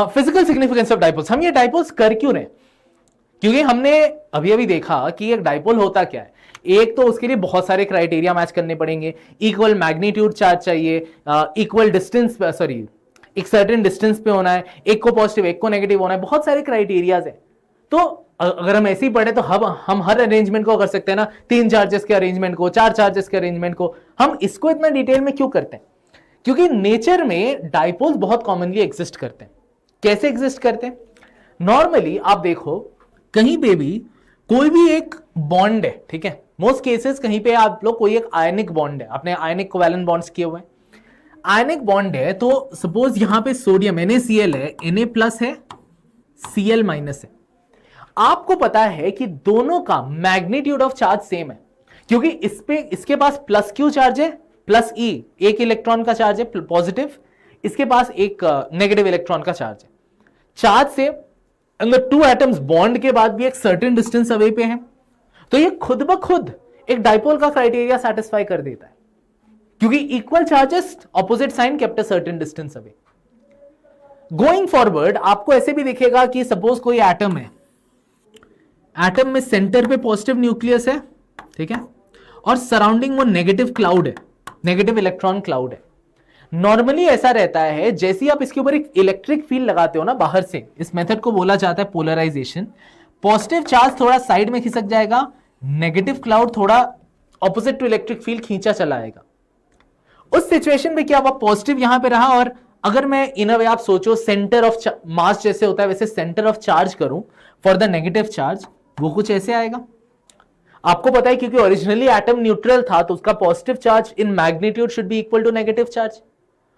Physical significance of dipoles, हम ये dipoles कर क्यों रहे? क्योंकि हमने अभी अभी देखा कि एक डाइपोल होता क्या है। एक तो उसके लिए बहुत सारे क्राइटेरिया मैच करने पड़ेंगे, इक्वल मैग्नीट्यूड चार्ज चाहिए, इक्वल डिस्टेंस, सॉरी एक सर्टेन डिस्टेंस पे होना है, एक को पॉजिटिव एक को नेगेटिव होना है, बहुत सारे क्राइटेरियाज है। तो अगर हम ऐसे ही पढ़े तो हम हर अरेंजमेंट को कर सकते हैं ना, 3 चार्जेस के अरेंजमेंट को, 4 चार्जेस के अरेंजमेंट को। हम इसको इतना डिटेल में क्यों करते हैं? क्योंकि नेचर में डाइपोल्स बहुत कॉमनली एग्जिस्ट करते हैं। कैसे एग्जिस्ट करते हैं? नॉर्मली आप देखो कहीं पे भी कोई भी एक बॉन्ड है, ठीक है, मोस्ट केसेस कहीं पे आप लोग कोई एक आयनिक बॉन्ड है, आपने आयनिक कोवैलेंट बॉन्ड्स किए हुए हैं, आयनिक बॉन्ड है, तो सपोज यहां पे सोडियम Na है, Na प्लस है, Cl माइनस है। आपको पता है कि दोनों का मैग्नीट्यूड ऑफ चार्ज सेम है, क्योंकि इस पे इसके पास प्लस क्यू चार्ज है, प्लस ई एक इलेक्ट्रॉन का चार्ज है पॉजिटिव, इसके पास एक नेगेटिव इलेक्ट्रॉन का चार्ज है। चार्ज से अंदर 2 एटम्स बॉन्ड के बाद भी एक सर्टेन डिस्टेंस अवे पे है, तो ये खुद ब खुद एक डाइपोल का क्राइटेरिया सेटिस्फाई कर देता है, क्योंकि equal charges opposite sign kept a certain distance away. Going forward आपको ऐसे भी दिखेगा कि सपोज कोई एटम है, एटम में सेंटर पे पॉजिटिव न्यूक्लियस है, ठीक है, और सराउंडिंग वो नेगेटिव क्लाउड है, नेगेटिव इलेक्ट्रॉन क्लाउड है। नॉर्मली ऐसा रहता है, जैसे ही आप इसके ऊपर एक इलेक्ट्रिक फील्ड लगाते हो ना बाहर से, इस मेथड को बोला जाता है पोलराइजेशन। पॉजिटिव चार्ज थोड़ा साइड में खिसक जाएगा, नेगेटिव क्लाउड थोड़ा ऑपोजिट टू इलेक्ट्रिक फील्ड खींचा चला आएगा। उस सिचुएशन में क्या हुआ, पॉजिटिव यहां पे रहा, और अगर मैं इन अ वे आप सोचो सेंटर ऑफ मास जैसे होता है वैसे सेंटर ऑफ चार्ज करूं फॉर द नेगेटिव चार्ज, वो कुछ ऐसे आएगा। आपको पता है क्योंकि ओरिजिनली एटम न्यूट्रल था, तो उसका positive charge in magnitude should be equal to negative charge,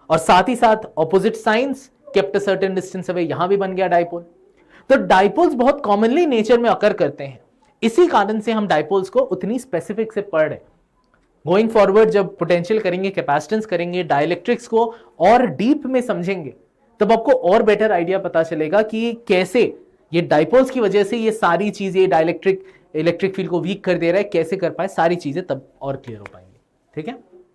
और साथ ही साथ opposite signs kept a certain distance away, यहां भी बन गया डाइपोल। तो डाइपोल्स बहुत कॉमनली नेचर में अकर करते हैं, इसी कारण से हम डाइपोल्स को उतनी स्पेसिफिक से पढ़ रहे। गोइंग फॉरवर्ड जब पोटेंशियल करेंगे, कैपेसिटेंस करेंगे, डाइलेक्ट्रिक्स को और डीप में समझेंगे, तब आपको और बेटर आइडिया पता चलेगा कि कैसे ये डाइपोल्स की वजह से ये सारी चीजें इलेक्ट्रिक फील्ड को वीक कर दे रहा है, कैसे कर पाए, सारी चीजें तब और क्लियर हो पाएंगी। ठीक है।